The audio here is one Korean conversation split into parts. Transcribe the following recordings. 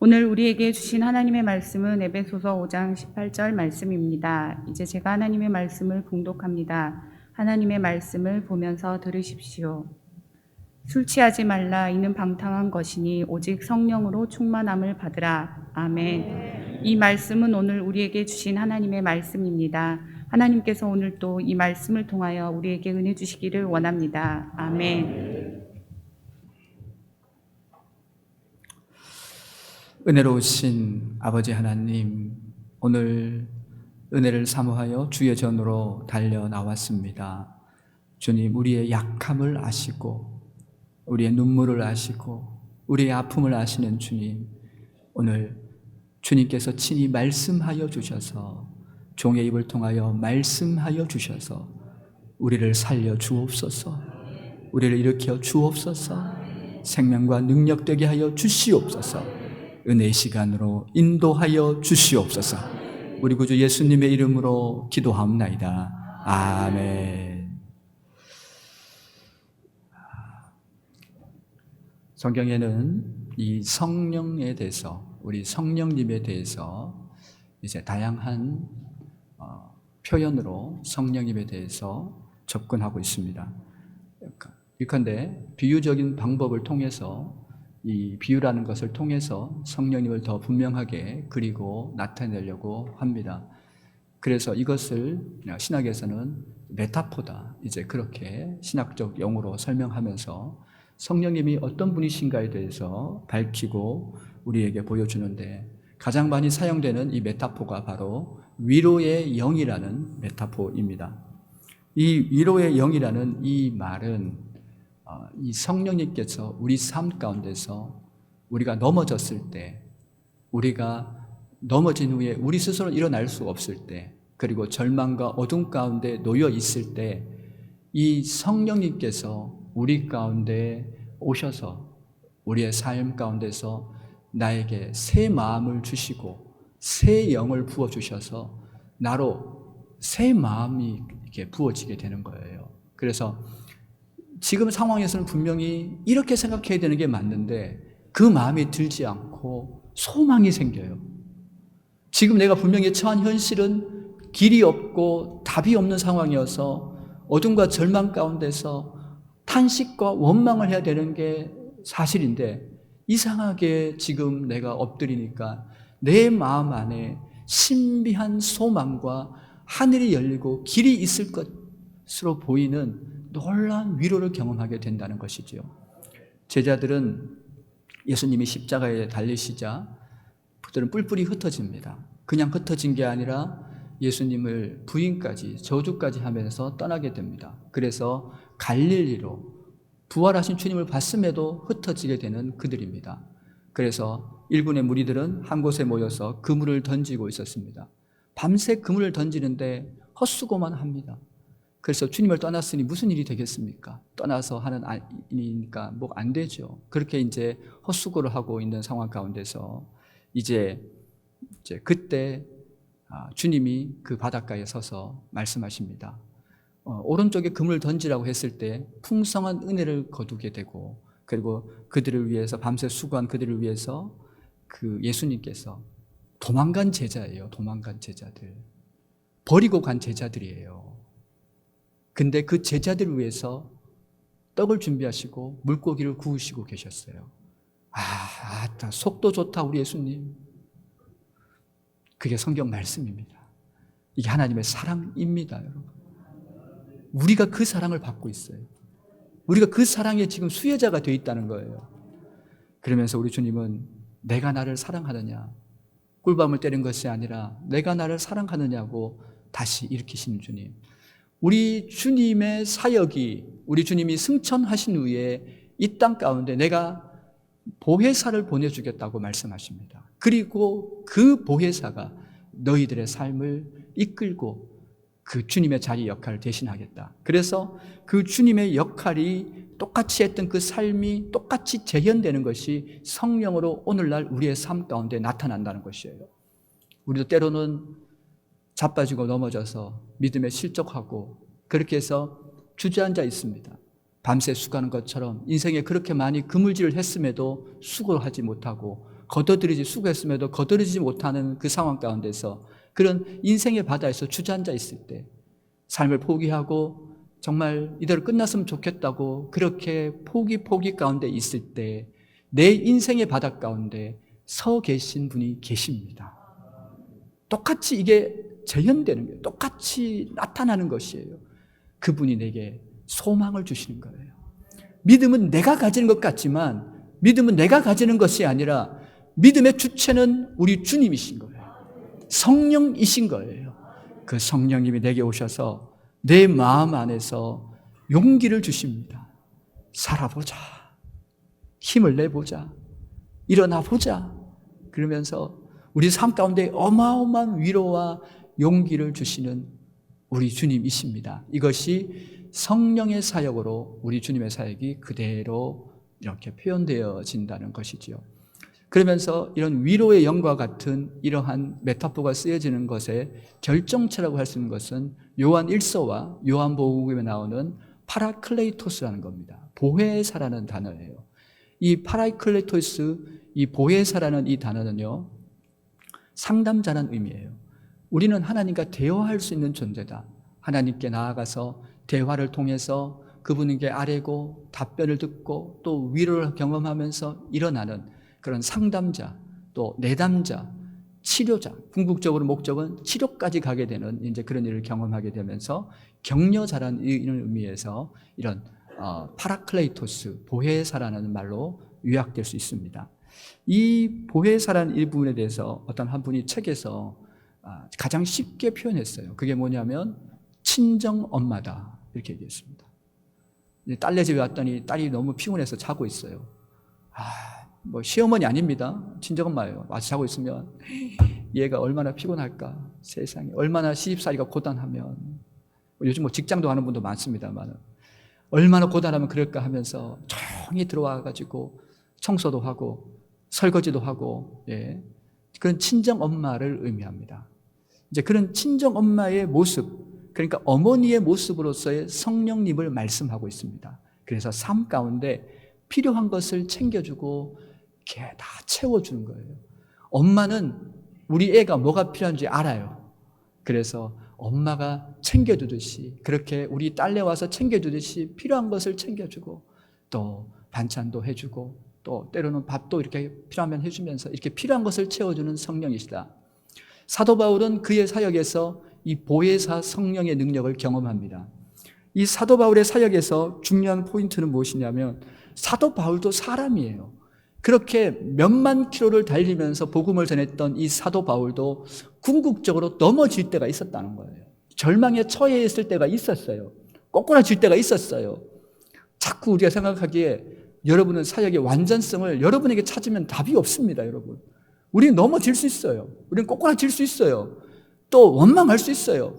오늘 우리에게 주신 하나님의 말씀은 에베소서 5장 18절 말씀입니다. 이제 제가 하나님의 말씀을 봉독합니다. 하나님의 말씀을 보면서 들으십시오. 술 취하지 말라. 이는 방탕한 것이니 오직 성령으로 충만함을 받으라. 아멘. 이 말씀은 오늘 우리에게 주신 하나님의 말씀입니다. 하나님께서 오늘 또 이 말씀을 통하여 우리에게 은혜 주시기를 원합니다. 아멘. 은혜로우신 아버지 하나님, 오늘 은혜를 사모하여 주의 전으로 달려 나왔습니다. 주님, 우리의 약함을 아시고 우리의 눈물을 아시고 우리의 아픔을 아시는 주님, 오늘 주님께서 친히 말씀하여 주셔서 종의 입을 통하여 말씀하여 주셔서 우리를 살려 주옵소서, 우리를 일으켜 주옵소서, 생명과 능력되게 하여 주시옵소서, 은혜의 시간으로 인도하여 주시옵소서. 우리 구주 예수님의 이름으로 기도하옵나이다. 아멘. 성경에는 이 성령에 대해서, 우리 성령님에 대해서 이제 다양한 표현으로 성령님에 대해서 접근하고 있습니다. 예컨대 비유적인 방법을 통해서, 이 비유라는 것을 통해서 성령님을 더 분명하게 그리고 나타내려고 합니다. 그래서 이것을 신학에서는 메타포다, 이제 그렇게 신학적 용어로 설명하면서 성령님이 어떤 분이신가에 대해서 밝히고 우리에게 보여주는데, 가장 많이 사용되는 이 메타포가 바로 위로의 영이라는 메타포입니다. 이 위로의 영이라는 이 말은 이 성령님께서 우리 삶 가운데서 우리가 넘어졌을 때, 우리가 넘어진 후에 우리 스스로 일어날 수 없을 때, 그리고 절망과 어둠 가운데 놓여 있을 때, 이 성령님께서 우리 가운데 오셔서 우리의 삶 가운데서 나에게 새 마음을 주시고 새 영을 부어주셔서 나로 새 마음이 이렇게 부어지게 되는 거예요. 그래서 지금 상황에서는 분명히 이렇게 생각해야 되는 게 맞는데 그 마음이 들지 않고 소망이 생겨요. 지금 내가 분명히 처한 현실은 길이 없고 답이 없는 상황이어서 어둠과 절망 가운데서 탄식과 원망을 해야 되는 게 사실인데, 이상하게 지금 내가 엎드리니까 내 마음 안에 신비한 소망과 하늘이 열리고 길이 있을 것으로 보이는 놀라운 위로를 경험하게 된다는 것이죠. 제자들은 예수님이 십자가에 달리시자 그들은 뿔뿔이 흩어집니다. 그냥 흩어진 게 아니라 예수님을 부인까지, 저주까지 하면서 떠나게 됩니다. 그래서 갈릴리로 부활하신 주님을 봤음에도 흩어지게 되는 그들입니다. 그래서 일군의 무리들은 한 곳에 모여서 그물을 던지고 있었습니다. 밤새 그물을 던지는데 헛수고만 합니다. 그래서 주님을 떠났으니 무슨 일이 되겠습니까? 떠나서 하는 일이니까 뭐 안 되죠. 그렇게 이제 헛수고를 하고 있는 상황 가운데서 이제 그때 주님이 그 바닷가에 서서 말씀하십니다. 오른쪽에 그물을 던지라고 했을 때 풍성한 은혜를 거두게 되고, 그리고 그들을 위해서 밤새 수고한 그들을 위해서 그 예수님께서 도망간 제자예요. 도망간 제자들, 버리고 간 제자들이에요. 근데 그 제자들을 위해서 떡을 준비하시고 물고기를 구우시고 계셨어요. 속도 좋다 우리 예수님. 그게 성경 말씀입니다. 이게 하나님의 사랑입니다, 여러분. 우리가 그 사랑을 받고 있어요. 우리가 그 사랑에 지금 수혜자가 되어 있다는 거예요. 그러면서 우리 주님은 내가 나를 사랑하느냐, 꿀밤을 때린 것이 아니라 내가 나를 사랑하느냐고 다시 일으키시는 주님. 우리 주님의 사역이, 우리 주님이 승천하신 후에 이 땅 가운데 내가 보혜사를 보내주겠다고 말씀하십니다. 그리고 그 보혜사가 너희들의 삶을 이끌고 그 주님의 자리 역할을 대신하겠다. 그래서 그 주님의 역할이 똑같이 했던 그 삶이 똑같이 재현되는 것이 성령으로 오늘날 우리의 삶 가운데 나타난다는 것이에요. 우리도 때로는 자빠지고 넘어져서 믿음에 실족하고 그렇게 해서 주저앉아 있습니다. 밤새 수고하는 것처럼 인생에 그렇게 많이 그물질을 했음에도 수고하지 못하고 걷어들이지 수고했음에도 걷어들이지 못하는 그 상황 가운데서 그런 인생의 바다에서 주저앉아 있을 때 삶을 포기하고 정말 이대로 끝났으면 좋겠다고 그렇게 포기 가운데 있을 때 내 인생의 바다 가운데 서 계신 분이 계십니다. 똑같이 이게 재현되는 거예요. 똑같이 나타나는 것이에요. 그분이 내게 소망을 주시는 거예요. 믿음은 내가 가지는 것 같지만 믿음은 내가 가지는 것이 아니라 믿음의 주체는 우리 주님이신 거예요. 성령이신 거예요. 그 성령님이 내게 오셔서 내 마음 안에서 용기를 주십니다. 살아보자. 힘을 내보자. 일어나 보자. 그러면서 우리 삶 가운데 어마어마한 위로와 용기를 주시는 우리 주님이십니다. 이것이 성령의 사역으로 우리 주님의 사역이 그대로 이렇게 표현되어진다는 것이지요. 그러면서 이런 위로의 영과 같은 이러한 메타포가 쓰여지는 것의 결정체라고 할 수 있는 것은 요한 1서와 요한복음에 나오는 파라클레이토스라는 겁니다. 보혜사라는 단어예요. 이 파라클레이토스, 이 보혜사라는 이 단어는요, 상담자라는 의미예요. 우리는 하나님과 대화할 수 있는 존재다. 하나님께 나아가서 대화를 통해서 그분에게 아뢰고 답변을 듣고 또 위로를 경험하면서 일어나는 그런 상담자, 또 내담자, 치료자, 궁극적으로 목적은 치료까지 가게 되는 이제 그런 일을 경험하게 되면서 격려자라는 이런 의미에서 이런 파라클레이토스, 보혜사라는 말로 요약될 수 있습니다. 이 보혜사라는 이 부분에 대해서 어떤 한 분이 책에서 가장 쉽게 표현했어요. 그게 뭐냐면 친정 엄마다 이렇게 얘기했습니다. 딸네 집에 왔더니 딸이 너무 피곤해서 자고 있어요. 뭐 시어머니 아닙니다. 친정엄마예요. 와서 자고 있으면 얘가 얼마나 피곤할까. 세상에 얼마나 시집살이가 고단하면, 요즘 뭐 직장도 하는 분도 많습니다만 얼마나 고단하면 그럴까 하면서 조용히 들어와가지고 청소도 하고 설거지도 하고, 그런 친정엄마를 의미합니다. 이제 그런 친정엄마의 모습, 그러니까 어머니의 모습으로서의 성령님을 말씀하고 있습니다. 그래서 삶 가운데 필요한 것을 챙겨주고 이렇게 다 채워주는 거예요. 엄마는 우리 애가 뭐가 필요한지 알아요. 그래서 엄마가 챙겨주듯이, 그렇게 우리 딸내 와서 챙겨주듯이 필요한 것을 챙겨주고 또 반찬도 해주고 또 때로는 밥도 이렇게 필요하면 해주면서 이렇게 필요한 것을 채워주는 성령이시다. 사도 바울은 그의 사역에서 이 보혜사 성령의 능력을 경험합니다. 이 사도 바울의 사역에서 중요한 포인트는 무엇이냐면 사도 바울도 사람이에요. 그렇게 몇만 킬로를 달리면서 복음을 전했던 이 사도 바울도 궁극적으로 넘어질 때가 있었다는 거예요. 절망에 처해 있을 때가 있었어요. 꼬꾸라질 때가 있었어요. 자꾸 우리가 생각하기에 여러분은 사역의 완전성을 여러분에게 찾으면 답이 없습니다, 여러분. 우리는 넘어질 수 있어요. 우리는 꼬꾸라질 수 있어요. 또 원망할 수 있어요.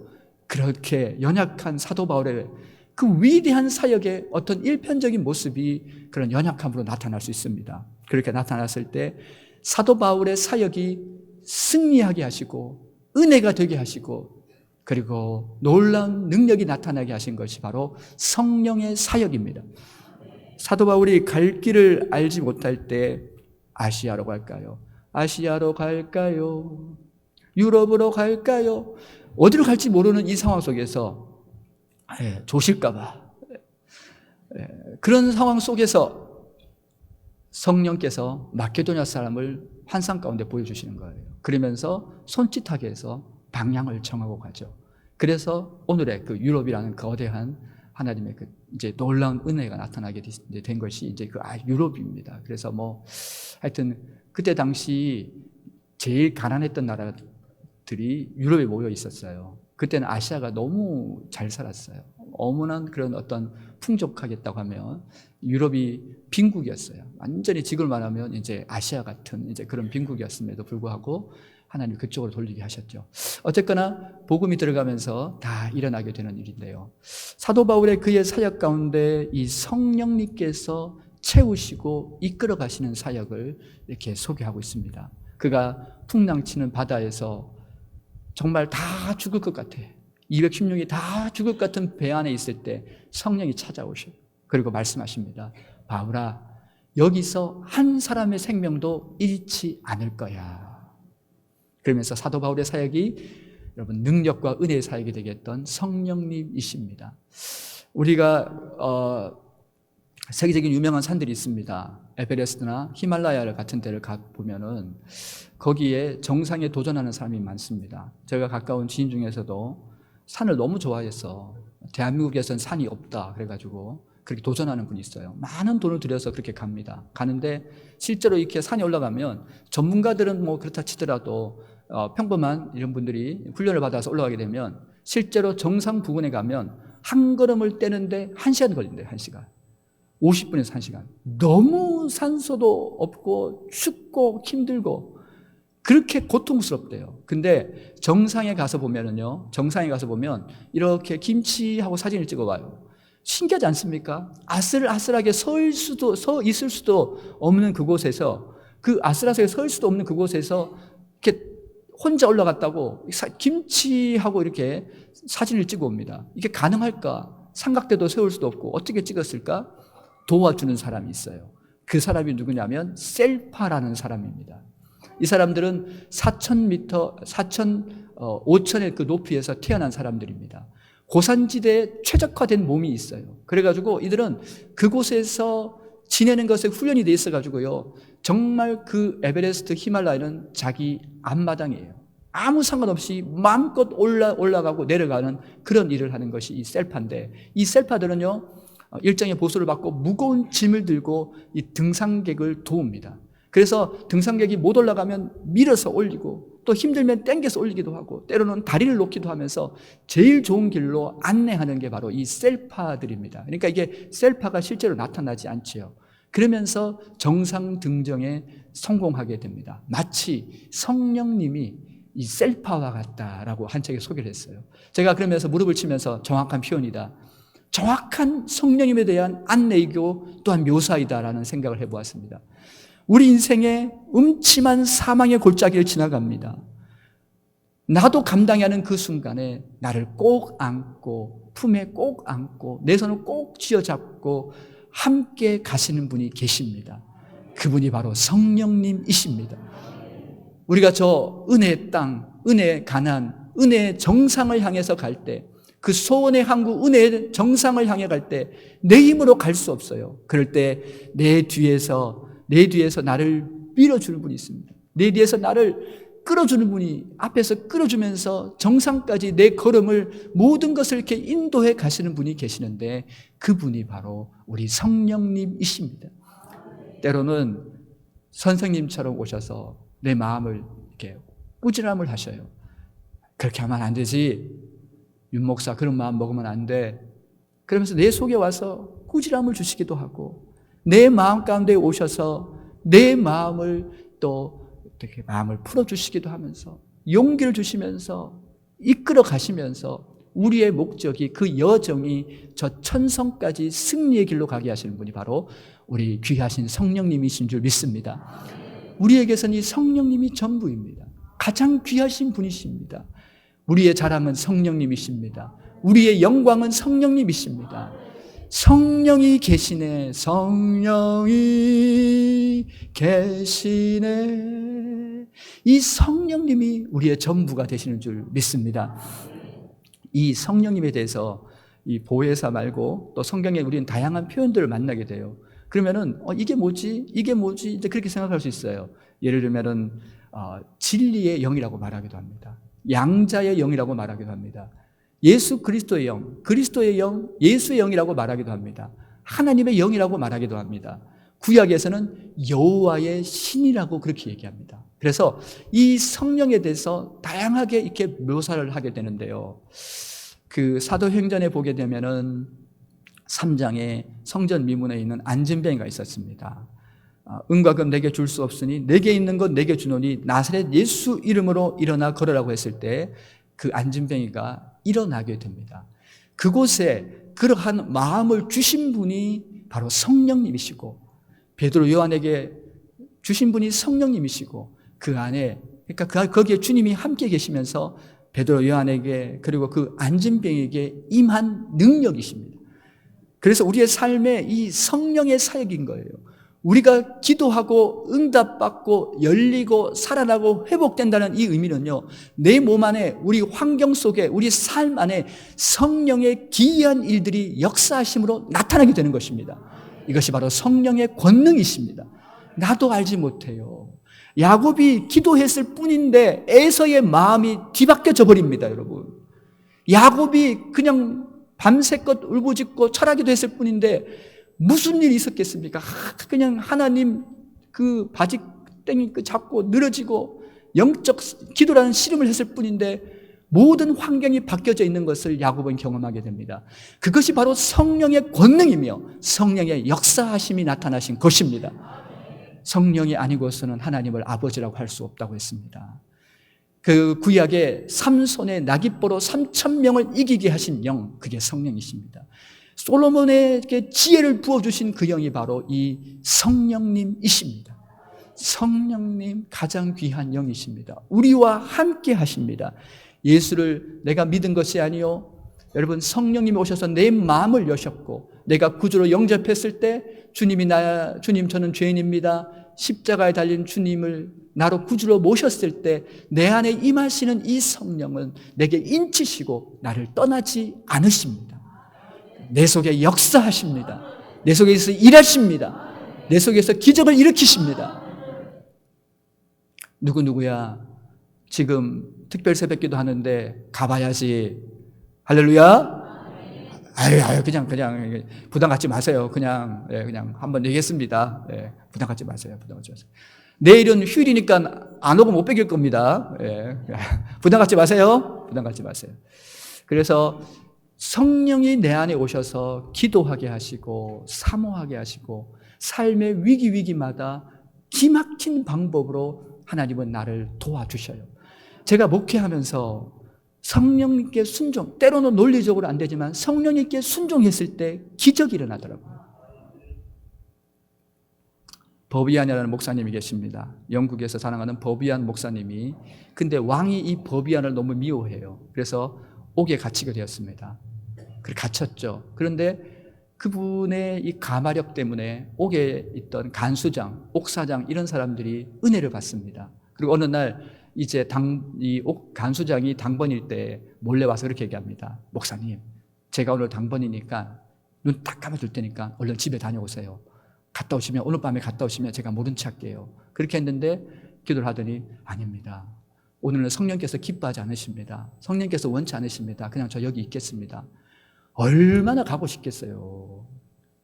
그렇게 연약한 사도 바울의 그 위대한 사역의 어떤 일편적인 모습이 그런 연약함으로 나타날 수 있습니다. 그렇게 나타났을 때 사도 바울의 사역이 승리하게 하시고 은혜가 되게 하시고 그리고 놀라운 능력이 나타나게 하신 것이 바로 성령의 사역입니다. 사도 바울이 갈 길을 알지 못할 때 아시아로 갈까요? 아시아로 갈까요? 유럽으로 갈까요? 어디로 갈지 모르는 이 상황 속에서 조실까봐 그런 상황 속에서 성령께서 마케도냐 사람을 환상 가운데 보여주시는 거예요. 그러면서 손짓하게 해서 방향을 정하고 가죠. 그래서 오늘의 그 유럽이라는 거대한 하나님의 그 이제 놀라운 은혜가 나타나게 된 것이 이제 그 유럽입니다. 그래서 뭐 하여튼 그때 당시 제일 가난했던 나라들이 유럽에 모여 있었어요. 그때는 아시아가 너무 잘 살았어요. 어머난 그런 어떤 풍족하겠다고 하면 유럽이 빈국이었어요. 완전히 지금을 말하면 이제 아시아 같은 이제 그런 빈국이었음에도 불구하고 하나님 그쪽으로 돌리게 하셨죠. 어쨌거나 복음이 들어가면서 다 일어나게 되는 일인데요. 사도 바울의 그의 사역 가운데 이 성령님께서 채우시고 이끌어 가시는 사역을 이렇게 소개하고 있습니다. 그가 풍랑치는 바다에서 정말 다 죽을 것 같아. 216이 다 죽을 것 같은 배 안에 있을 때 성령이 찾아오셔요. 그리고 말씀하십니다. 바울아, 여기서 한 사람의 생명도 잃지 않을 거야. 그러면서 사도 바울의 사역이 여러분 능력과 은혜의 사역이 되게 했던 성령님이십니다. 우리가 세계적인 유명한 산들이 있습니다. 에베레스트나 히말라야 같은 데를 가보면은 거기에 정상에 도전하는 사람이 많습니다. 제가 가까운 지인 중에서도 산을 너무 좋아해서 대한민국에선 산이 없다 그래가지고 그렇게 도전하는 분이 있어요. 많은 돈을 들여서 그렇게 갑니다. 가는데 실제로 이렇게 산에 올라가면 전문가들은 뭐 그렇다 치더라도 평범한 이런 분들이 훈련을 받아서 올라가게 되면 실제로 정상 부근에 가면 한 걸음을 떼는데 1시간 걸린대요. 1시간. 50분에서 1시간. 너무 산소도 없고 춥고 힘들고 그렇게 고통스럽대요. 근데 정상에 가서 보면은요, 정상에 가서 보면 이렇게 김치하고 사진을 찍어봐요. 신기하지 않습니까? 아슬아슬하게 서 있을 수도 없는 그곳에서, 그 아슬아슬하게 서 있을 수도 없는 그곳에서 이렇게 혼자 올라갔다고 김치하고 이렇게 사진을 찍어 옵니다. 이게 가능할까? 삼각대도 세울 수도 없고 어떻게 찍었을까? 도와주는 사람이 있어요. 그 사람이 누구냐면 셀파라는 사람입니다. 이 사람들은 4,000m, 5,000의 그 높이에서 태어난 사람들입니다. 고산지대에 최적화된 몸이 있어요. 그래가지고 이들은 그곳에서 지내는 것에 훈련이 돼 있어가지고요. 정말 그 에베레스트 히말라야는 자기 앞마당이에요. 아무 상관없이 마음껏 올라가고 내려가는 그런 일을 하는 것이 이 셀파인데, 이 셀파들은요, 일정의 보수를 받고 무거운 짐을 들고 이 등산객을 도웁니다. 그래서 등산객이 못 올라가면 밀어서 올리고 또 힘들면 땡겨서 올리기도 하고 때로는 다리를 놓기도 하면서 제일 좋은 길로 안내하는 게 바로 이 셀파들입니다. 그러니까 이게 셀파가 실제로 나타나지 않지요. 그러면서 정상 등정에 성공하게 됩니다. 마치 성령님이 이 셀파와 같다라고 한 책에 소개를 했어요. 제가 그러면서 무릎을 치면서 정확한 표현이다, 정확한 성령님에 대한 안내이고 또한 묘사이다라는 생각을 해보았습니다. 우리 인생에 음침한 사망의 골짜기를 지나갑니다. 나도 감당이 하는 그 순간에 나를 꼭 안고 품에 꼭 안고 내 손을 꼭 쥐어잡고 함께 가시는 분이 계십니다. 그분이 바로 성령님이십니다. 우리가 저 은혜의 땅, 은혜의 가난, 은혜의 정상을 향해서 갈 때, 그 소원의 항구 은혜의 정상을 향해 갈 때 내 힘으로 갈 수 없어요. 그럴 때 내 뒤에서 나를 밀어주는 분이 있습니다. 내 뒤에서 나를 끌어주는 분이 앞에서 끌어주면서 정상까지 내 걸음을 모든 것을 이렇게 인도해 가시는 분이 계시는데 그분이 바로 우리 성령님이십니다. 때로는 선생님처럼 오셔서 내 마음을 이렇게 꾸지람을 하셔요. 그렇게 하면 안 되지. 윤 목사 그런 마음 먹으면 안 돼. 그러면서 내 속에 와서 꾸지람을 주시기도 하고 내 마음 가운데 오셔서 내 마음을 또 이렇게 마음을 풀어주시기도 하면서 용기를 주시면서 이끌어 가시면서 우리의 목적이, 그 여정이 저 천성까지 승리의 길로 가게 하시는 분이 바로 우리 귀하신 성령님이신 줄 믿습니다. 우리에게서는 이 성령님이 전부입니다. 가장 귀하신 분이십니다. 우리의 자랑은 성령님이십니다. 우리의 영광은 성령님이십니다. 성령이 계시네, 성령이 계시네. 이 성령님이 우리의 전부가 되시는 줄 믿습니다. 이 성령님에 대해서 이 보혜사 말고 또 성경에 우리는 다양한 표현들을 만나게 돼요. 그러면은 이게 뭐지? 이게 뭐지? 이제 그렇게 생각할 수 있어요. 예를 들면은 진리의 영이라고 말하기도 합니다. 양자의 영이라고 말하기도 합니다. 예수 그리스도의 영, 그리스도의 영, 예수의 영이라고 말하기도 합니다. 하나님의 영이라고 말하기도 합니다. 구약에서는 여호와의 신이라고 그렇게 얘기합니다. 그래서 이 성령에 대해서 다양하게 이렇게 묘사를 하게 되는데요. 그 사도행전에 보게 되면은 3장에 성전 미문에 있는 안진뱅이가 있었습니다. 은과 금 내게 줄 수 없으니 내게 있는 것 내게 주노니 나사렛 예수 이름으로 일어나 걸으라고 했을 때 그 안진뱅이가 일어나게 됩니다. 그곳에 그러한 마음을 주신 분이 바로 성령님이시고 베드로 요한에게 주신 분이 성령님이시고 그 안에, 그러니까 거기에 주님이 함께 계시면서 베드로 요한에게 그리고 그 안진뱅이에게 임한 능력이십니다. 그래서 우리의 삶에 이 성령의 사역인 거예요. 우리가 기도하고 응답받고 열리고 살아나고 회복된다는 이 의미는요, 내 몸 안에, 우리 환경 속에, 우리 삶 안에 성령의 기이한 일들이 역사하심으로 나타나게 되는 것입니다. 이것이 바로 성령의 권능이십니다. 나도 알지 못해요. 야곱이 기도했을 뿐인데 에서의 마음이 뒤바뀌어져 버립니다, 여러분. 야곱이 그냥 밤새껏 울부짖고 철하기도 했을 뿐인데 무슨 일이 있었겠습니까? 그냥 하나님 그 바지땡이 잡고 늘어지고 영적 기도라는 씨름을 했을 뿐인데 모든 환경이 바뀌어져 있는 것을 야곱은 경험하게 됩니다. 그것이 바로 성령의 권능이며 성령의 역사하심이 나타나신 것입니다. 성령이 아니고서는 하나님을 아버지라고 할 수 없다고 했습니다. 그 구약의 삼손의 나깃보로 3,000명을 이기게 하신 영, 그게 성령이십니다. 솔로몬에게 지혜를 부어주신 그 영이 바로 이 성령님이십니다. 성령님 가장 귀한 영이십니다. 우리와 함께 하십니다. 예수를 내가 믿은 것이 아니요, 여러분, 성령님이 오셔서 내 마음을 여셨고 내가 구주로 영접했을 때 주님 저는 죄인입니다. 십자가에 달린 주님을 나로 구주로 모셨을 때 내 안에 임하시는 이 성령은 내게 인치시고 나를 떠나지 않으십니다. 내 속에 역사하십니다. 내 속에서 일하십니다. 내 속에서 기적을 일으키십니다. 누구야 지금 특별 새벽기도 하는데 가봐야지. 할렐루야. 아유 그냥 부담 갖지 마세요. 그냥 한번 얘기했습니다. 부담 갖지 마세요. 내일은 휴일이니까 안 오고 못 베길 겁니다. 부담 갖지 마세요. 그래서 성령이 내 안에 오셔서 기도하게 하시고 사모하게 하시고 삶의 위기마다 기막힌 방법으로 하나님은 나를 도와주셔요. 제가 목회하면서 성령님께 순종, 때로는 논리적으로 안 되지만 성령님께 순종했을 때 기적이 일어나더라고요. 버비안이라는 목사님이 계십니다. 영국에서 사랑하는 버비안 목사님이. 근데 왕이 이 버비안을 너무 미워해요. 그래서 옥에 갇히게 되었습니다. 갇혔죠. 그런데 그분의 이 가마력 때문에 옥에 있던 간수장, 옥사장 이런 사람들이 은혜를 받습니다. 그리고 어느 날 이제 이 옥 간수장이 당번일 때 몰래 와서 그렇게 얘기합니다. 목사님, 제가 오늘 당번이니까 눈 딱 감아줄 테니까 얼른 집에 다녀오세요. 오늘 밤에 갔다 오시면 제가 모른 체 할게요. 그렇게 했는데 기도를 하더니 아닙니다. 오늘은 성령께서 기뻐하지 않으십니다. 성령께서 원치 않으십니다. 그냥 저 여기 있겠습니다. 얼마나 가고 싶겠어요.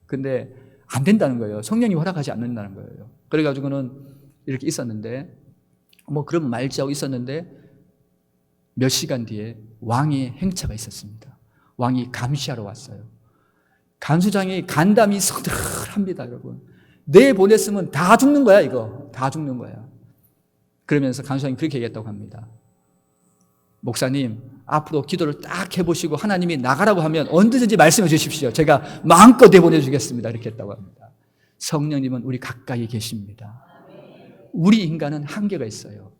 근데 안 된다는 거예요. 성령이 허락하지 않는다는 거예요. 그래가지고는 이렇게 있었는데 그러면 말지 하고 있었는데 몇 시간 뒤에 왕의 행차가 있었습니다. 왕이 감시하러 왔어요. 간수장이 간담이 서늘합니다, 여러분. 내보냈으면 다 죽는 거야, 이거. 다 죽는 거야. 그러면서 간수장이 그렇게 얘기했다고 합니다. 목사님, 앞으로 기도를 딱 해보시고 하나님이 나가라고 하면 언제든지 말씀해 주십시오. 제가 마음껏 내보내주겠습니다. 이렇게 했다고 합니다. 성령님은 우리 가까이 계십니다. 우리 인간은 한계가 있어요.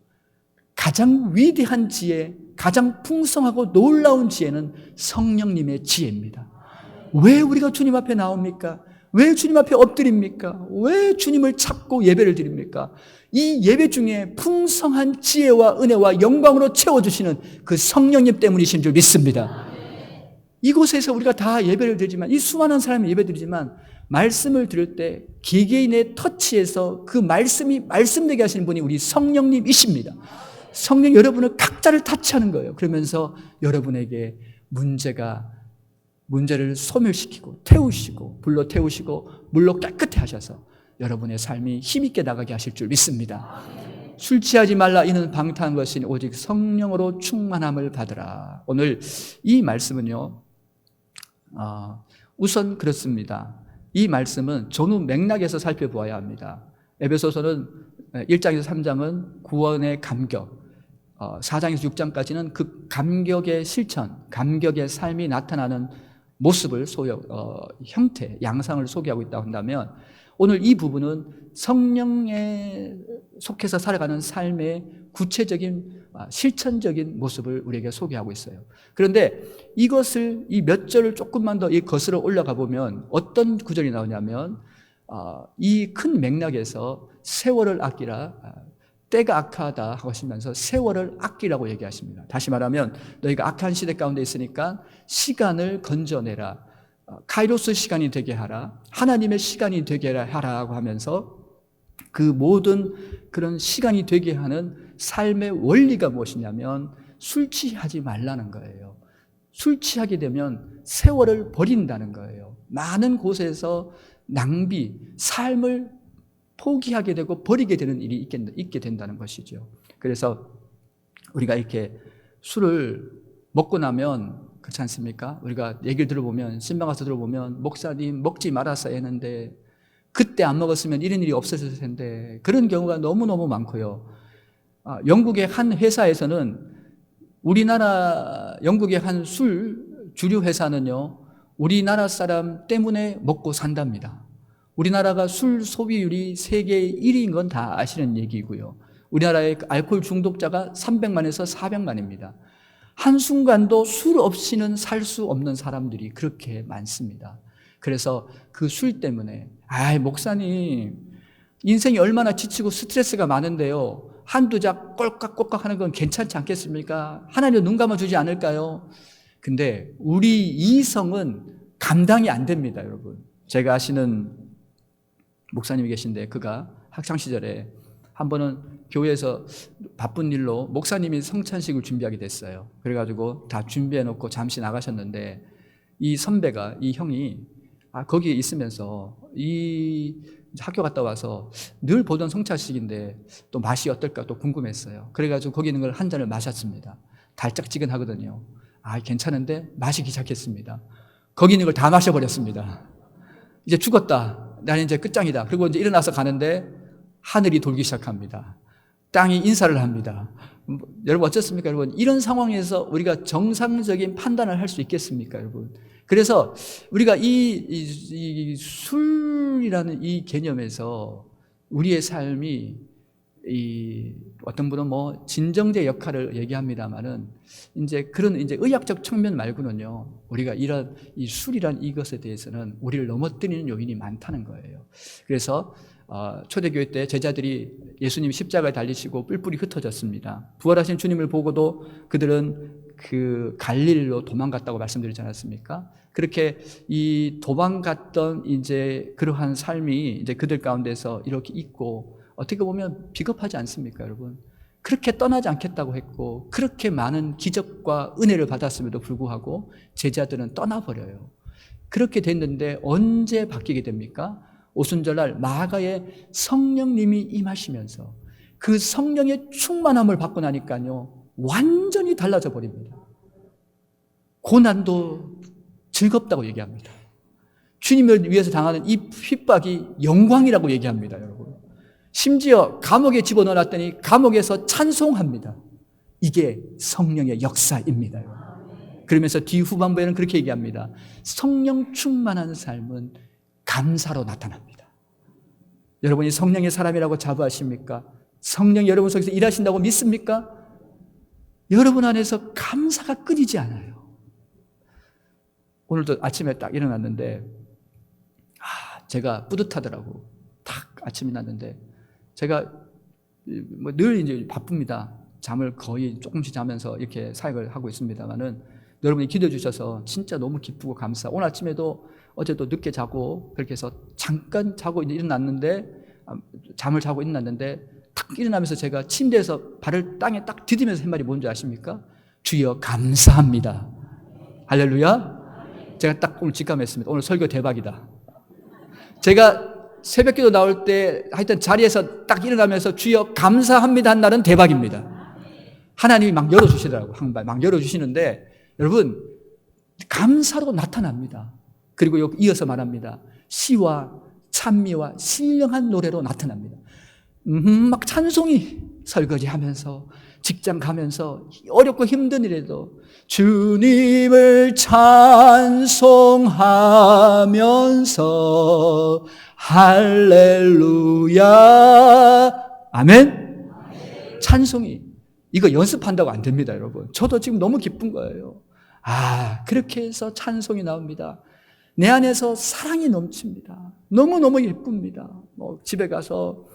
가장 위대한 지혜, 가장 풍성하고 놀라운 지혜는 성령님의 지혜입니다. 왜 우리가 주님 앞에 나옵니까? 왜 주님 앞에 엎드립니까? 왜 주님을 찾고 예배를 드립니까? 이 예배 중에 풍성한 지혜와 은혜와 영광으로 채워주시는 그 성령님 때문이신 줄 믿습니다. 이곳에서 우리가 다 예배를 드리지만, 이 수많은 사람이 예배 드리지만 말씀을 들을 때 개개인의 터치에서 그 말씀이 말씀되게 하시는 분이 우리 성령님이십니다. 성령 여러분을 각자를 터치하는 거예요. 그러면서 여러분에게 문제를 소멸시키고 태우시고 불로 태우시고 물로 깨끗해 하셔서 여러분의 삶이 힘있게 나가게 하실 줄 믿습니다. 술 취하지 말라 이는 방탕한 것이니 오직 성령으로 충만함을 받으라. 오늘 이 말씀은요, 우선 그렇습니다. 이 말씀은 전후 맥락에서 살펴보아야 합니다. 에베소서는 1장에서 3장은 구원의 감격, 4장에서 6장까지는 그 감격의 실천, 감격의 삶이 나타나는 모습을 형태, 양상을 소개하고 있다고 한다면, 오늘 이 부분은 성령에 속해서 살아가는 삶의 구체적인 실천적인 모습을 우리에게 소개하고 있어요. 그런데 이것을 이 몇 절을 조금만 더 거슬러 올라가 보면 어떤 구절이 나오냐면 이 큰 맥락에서 세월을 아끼라, 때가 악하다 하시면서 세월을 아끼라고 얘기하십니다. 다시 말하면 너희가 악한 시대 가운데 있으니까 시간을 건져내라, 카이로스 시간이 되게 하라, 하나님의 시간이 되게 하라고 하면서 그 모든 그런 시간이 되게 하는 삶의 원리가 무엇이냐면 술 취하지 말라는 거예요. 술 취하게 되면 세월을 버린다는 거예요. 많은 곳에서 낭비, 삶을 포기하게 되고 버리게 되는 일이 있게 된다는 것이죠. 그래서 우리가 이렇게 술을 먹고 나면 그렇지 않습니까? 우리가 얘기를 들어보면, 신방 가서 들어보면 목사님 먹지 말았어야 했는데 그때 안 먹었으면 이런 일이 없었을 텐데, 그런 경우가 너무너무 많고요. 영국의 한 회사에서는 영국의 한 술 주류 회사는요, 우리나라 사람 때문에 먹고 산답니다. 우리나라가 술 소비율이 세계 1위인 건 다 아시는 얘기고요. 우리나라의 알코올 중독자가 300만에서 400만입니다. 한순간도 술 없이는 살 수 없는 사람들이 그렇게 많습니다. 그래서 그 술 때문에, 목사님, 인생이 얼마나 지치고 스트레스가 많은데요, 한두 잔 꼴깍꼴깍 하는 건 괜찮지 않겠습니까? 하나님 눈 감아주지 않을까요? 근데 우리 이성은 감당이 안 됩니다, 여러분. 제가 아시는 목사님이 계신데, 그가 학창시절에 한 번은 교회에서 바쁜 일로 목사님이 성찬식을 준비하게 됐어요. 그래가지고 다 준비해놓고 잠시 나가셨는데, 이 선배가, 이 형이 거기에 있으면서 이 학교 갔다 와서 늘 보던 성찬식인데 또 맛이 어떨까 또 궁금했어요. 그래가지고 거기 있는 걸 한 잔을 마셨습니다. 달짝지근하거든요. 괜찮은데 마시기 시작했습니다. 거기 있는 걸 다 마셔버렸습니다. 이제 죽었다. 나는 이제 끝장이다. 그리고 이제 일어나서 가는데 하늘이 돌기 시작합니다. 땅이 인사를 합니다. 여러분 어떻습니까, 여러분? 이런 상황에서 우리가 정상적인 판단을 할 수 있겠습니까, 여러분? 그래서 우리가 이 술이라는 이 개념에서 우리의 삶이, 어떤 분은 진정제 역할을 얘기합니다만은, 그런 의학적 측면 말고는요, 우리가 이런 이 술이란 이것에 대해서는 우리를 넘어뜨리는 요인이 많다는 거예요. 그래서 초대교회 때 제자들이 예수님 십자가에 달리시고 뿔뿔이 흩어졌습니다. 부활하신 주님을 보고도 그들은 그 갈릴리로 도망갔다고 말씀드리지 않았습니까? 그렇게 이 도망갔던 그러한 삶이 그들 가운데서 이렇게 있고, 어떻게 보면 비겁하지 않습니까, 여러분? 그렇게 떠나지 않겠다고 했고, 그렇게 많은 기적과 은혜를 받았음에도 불구하고 제자들은 떠나버려요. 그렇게 됐는데 언제 바뀌게 됩니까? 오순절날 마가에 성령님이 임하시면서 그 성령의 충만함을 받고 나니까요, 완전히 달라져 버립니다. 고난도 즐겁다고 얘기합니다. 주님을 위해서 당하는 이 핍박이 영광이라고 얘기합니다, 여러분. 심지어 감옥에 집어넣어놨더니 감옥에서 찬송합니다. 이게 성령의 역사입니다, 여러분. 그러면서 뒤 후반부에는 그렇게 얘기합니다. 성령 충만한 삶은 감사로 나타납니다. 여러분이 성령의 사람이라고 자부하십니까? 성령이 여러분 속에서 일하신다고 믿습니까? 여러분 안에서 감사가 끊이지 않아요. 오늘도 아침에 딱 일어났는데 제가 뿌듯하더라고. 딱 아침이 났는데, 제가 늘 바쁩니다. 잠을 거의 조금씩 자면서 이렇게 사역을 하고 있습니다만은, 여러분이 기도해 주셔서 진짜 너무 기쁘고 감사. 오늘 아침에도 어제도 늦게 자고 그렇게 해서 잠깐 자고 일어났는데, 잠을 자고 일어났는데 탁 일어나면서 제가 침대에서 발을 땅에 딱 디디면서 한 말이 뭔지 아십니까? 주여 감사합니다. 할렐루야. 제가 딱 오늘 직감했습니다. 오늘 설교 대박이다. 제가 새벽기도 나올 때 하여튼 자리에서 딱 일어나면서 주여 감사합니다 한 날은 대박입니다. 하나님이 막 열어주시더라고요. 항상 막 열어주시는데, 여러분 감사로 나타납니다. 그리고 이어서 말합니다. 시와 찬미와 신령한 노래로 나타납니다. 막 찬송이 설거지하면서 직장 가면서 어렵고 힘든 일에도 주님을 찬송하면서 할렐루야 아멘. 찬송이 이거 연습한다고 안 됩니다, 여러분. 저도 지금 너무 기쁜 거예요. 그렇게 해서 찬송이 나옵니다. 내 안에서 사랑이 넘칩니다. 너무너무 예쁩니다. 집에 가서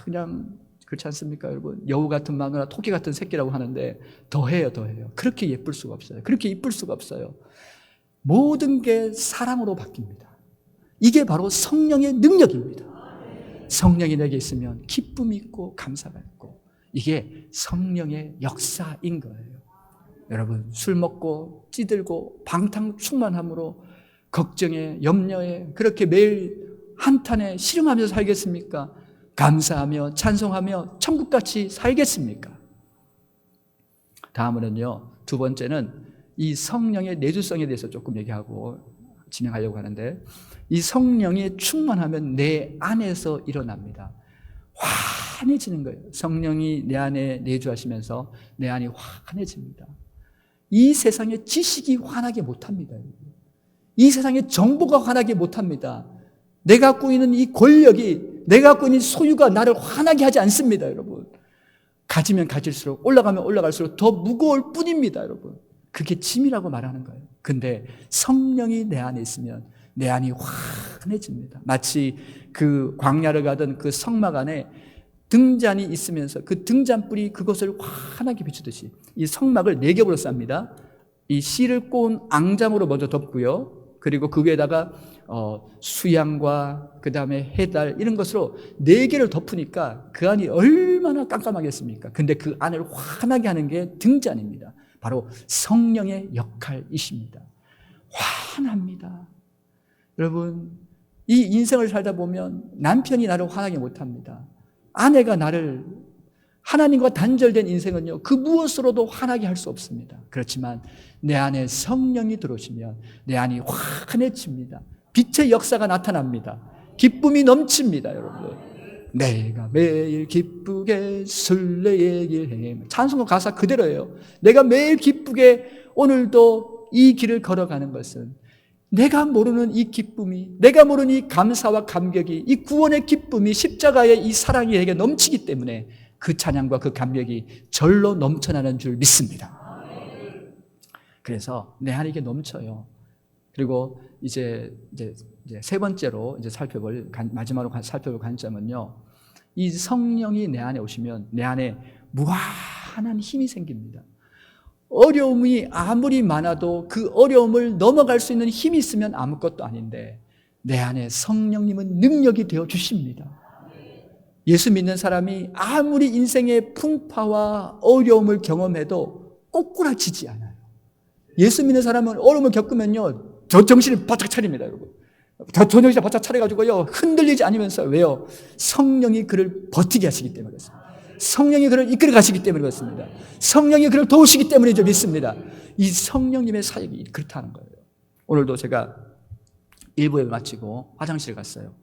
그냥 그렇지 않습니까, 여러분? 여우 같은 마누라, 토끼 같은 새끼라고 하는데 더해요. 그렇게 예쁠 수가 없어요. 그렇게 이쁠 수가 없어요. 모든 게 사랑으로 바뀝니다. 이게 바로 성령의 능력입니다. 성령이 내게 있으면 기쁨이 있고 감사가 있고, 이게 성령의 역사인 거예요. 여러분, 술 먹고 찌들고 방탕 충만함으로 걱정에 염려에 그렇게 매일 한탄에 씨름하면서 살겠습니까? 감사하며 찬송하며 천국같이 살겠습니까? 다음으로는요, 두 번째는 이 성령의 내주성에 대해서 조금 얘기하고 진행하려고 하는데, 이 성령이 충만하면 내 안에서 일어납니다. 환해지는 거예요. 성령이 내 안에 내주하시면서 내 안이 환해집니다. 이 세상의 지식이 환하게 못합니다. 이 세상의 정보가 환하게 못합니다. 내가 갖고 있는 이 권력이, 내가 갖고 있는 소유가 나를 환하게 하지 않습니다, 여러분. 가지면 가질수록, 올라가면 올라갈수록 더 무거울 뿐입니다, 여러분. 그게 짐이라고 말하는 거예요. 근데 성령이 내 안에 있으면 내 안이 환해집니다. 마치 그 광야를 가던 그 성막 안에 등잔이 있으면서 그 등잔불이 그것을 환하게 비추듯이 이 성막을 4겹으로 쌉니다. 이 씨를 꼬은 앙장으로 먼저 덮고요. 그리고 그 위에다가 수양과 그 다음에 해달 이런 것으로 4개를 덮으니까 그 안이 얼마나 깜깜하겠습니까? 근데 그 안을 환하게 하는 게 등잔입니다. 바로 성령의 역할이십니다. 환합니다. 여러분, 이 인생을 살다 보면 남편이 나를 환하게 못합니다. 아내가 나를, 하나님과 단절된 인생은요, 그 무엇으로도 환하게 할 수 없습니다. 그렇지만 내 안에 성령이 들어오시면 내 안이 환해집니다. 빛의 역사가 나타납니다. 기쁨이 넘칩니다, 여러분. 내가 매일 기쁘게 술래 얘기해. 찬송가 가사 그대로예요. 내가 매일 기쁘게 오늘도 이 길을 걸어가는 것은 내가 모르는 이 기쁨이, 내가 모르는 이 감사와 감격이, 이 구원의 기쁨이, 십자가의 이 사랑이 내게 넘치기 때문에 그 찬양과 그 감격이 절로 넘쳐나는 줄 믿습니다. 그래서 내 안에 이게 넘쳐요. 그리고 이제 세 번째로 마지막으로 살펴볼 관점은요, 이 성령이 내 안에 오시면 내 안에 무한한 힘이 생깁니다. 어려움이 아무리 많아도 그 어려움을 넘어갈 수 있는 힘이 있으면 아무것도 아닌데 내 안에 성령님은 능력이 되어 주십니다. 예수 믿는 사람이 아무리 인생의 풍파와 어려움을 경험해도 꼬꾸라지지 않아요. 예수 믿는 사람은 어려움을 겪으면요, 저 정신을 바짝 차립니다, 여러분. 저 정신을 바짝 차려가지고요, 흔들리지 않으면서, 왜요? 성령이 그를 버티게 하시기 때문에 그렇습니다. 성령이 그를 이끌어 가시기 때문에 그렇습니다. 성령이 그를 도우시기 때문에 좀 믿습니다. 이 성령님의 사역이 그렇다는 거예요. 오늘도 제가 1부에 마치고 화장실에 갔어요.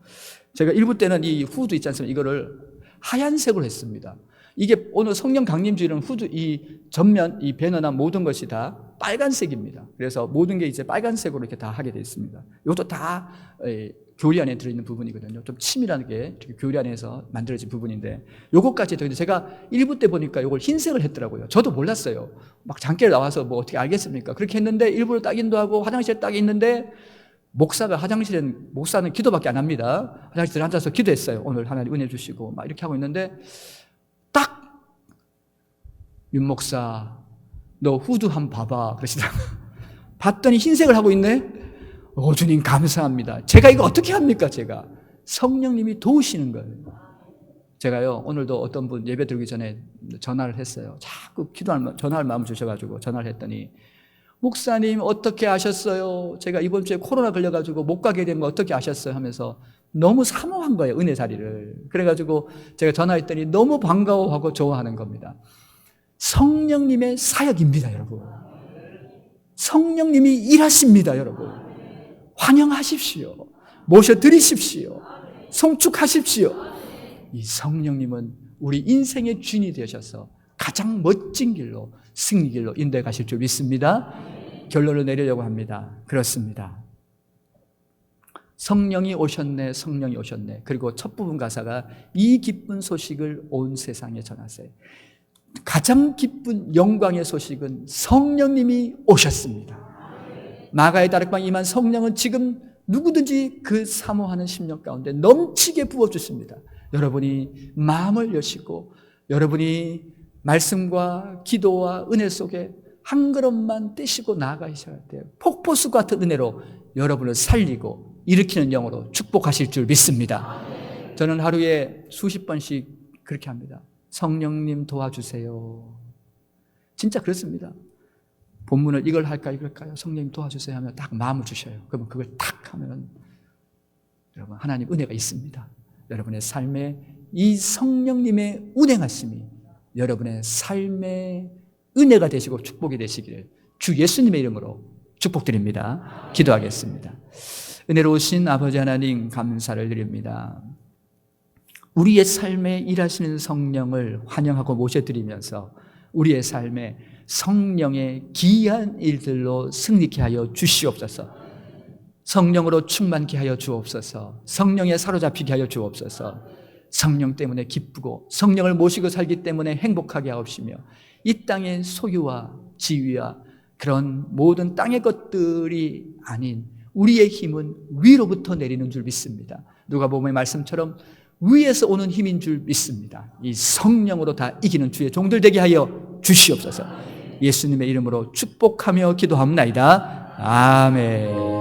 제가 1부 때는 이 후드 있지 않습니까? 이거를 하얀색으로 했습니다. 이게 오늘 성령 강림주일은 후드, 이 전면, 이 배너나 모든 것이 다 빨간색입니다. 그래서 모든 게 이제 빨간색으로 이렇게 다 하게 되어 있습니다. 이것도 다 교리 안에 들어있는 부분이거든요. 좀 치밀하게 이렇게 교리 안에서 만들어진 부분인데, 요것까지 더, 제가 1부 때 보니까 요걸 흰색을 했더라고요. 저도 몰랐어요. 막 장깨를 나와서 뭐 어떻게 알겠습니까? 그렇게 했는데 1부를 딱 인도하고 화장실에 딱 있는데, 목사는 기도밖에 안 합니다. 화장실에 앉아서 기도했어요. 오늘 하나님 은혜 주시고 막 이렇게 하고 있는데, 딱 윤 목사 너 후드 한번 봐봐 그러시더라고요. 봤더니 흰색을 하고 있네. 주님 감사합니다. 제가 이거 어떻게 합니까? 제가 성령님이 도우시는 거예요. 제가요, 오늘도 어떤 분 예배 드리기 전에 전화를 했어요. 자꾸 전화할 마음을 주셔가지고 전화를 했더니, 목사님 어떻게 아셨어요? 제가 이번 주에 코로나 걸려가지고 못 가게 된 거 어떻게 아셨어요? 하면서 너무 사모한 거예요, 은혜 자리를. 그래가지고 제가 전화했더니 너무 반가워하고 좋아하는 겁니다. 성령님의 사역입니다, 여러분. 성령님이 일하십니다, 여러분. 환영하십시오. 모셔드리십시오. 송축하십시오. 이 성령님은 우리 인생의 주인이 되셔서 가장 멋진 길로, 승리길로 인도해 가실 줄 믿습니다. 결론을 내리려고 합니다. 그렇습니다. 성령이 오셨네, 성령이 오셨네. 그리고 첫 부분 가사가 이 기쁜 소식을 온 세상에 전하세요. 가장 기쁜 영광의 소식은 성령님이 오셨습니다. 마가의 다락방에 임한 성령은 지금 누구든지 그 사모하는 심령 가운데 넘치게 부어주십니다. 여러분이 마음을 여시고 여러분이 말씀과 기도와 은혜 속에 한 걸음만 떼시고 나아가셔야 돼요. 폭포수 같은 은혜로 여러분을 살리고 일으키는 영으로 축복하실 줄 믿습니다. 저는 하루에 수십 번씩 그렇게 합니다. 성령님 도와주세요. 진짜 그렇습니다. 본문을 이걸 할까 이걸까요? 성령님 도와주세요 하면 딱 마음을 주셔요. 그러면 그걸 탁 하면 여러분 하나님 은혜가 있습니다. 여러분의 삶에 이 성령님의 운행하심이 여러분의 삶의 은혜가 되시고 축복이 되시기를 주 예수님의 이름으로 축복드립니다. 기도하겠습니다. 은혜로우신 아버지 하나님 감사를 드립니다. 우리의 삶에 일하시는 성령을 환영하고 모셔드리면서 우리의 삶에 성령의 기이한 일들로 승리케 하여 주시옵소서. 성령으로 충만케 하여 주옵소서. 성령에 사로잡히게 하여 주옵소서. 성령 때문에 기쁘고 성령을 모시고 살기 때문에 행복하게 하옵시며 이 땅의 소유와 지위와 그런 모든 땅의 것들이 아닌 우리의 힘은 위로부터 내리는 줄 믿습니다. 누가복음의 말씀처럼 위에서 오는 힘인 줄 믿습니다. 이 성령으로 다 이기는 주의 종들 되게 하여 주시옵소서. 예수님의 이름으로 축복하며 기도합나이다. 아멘.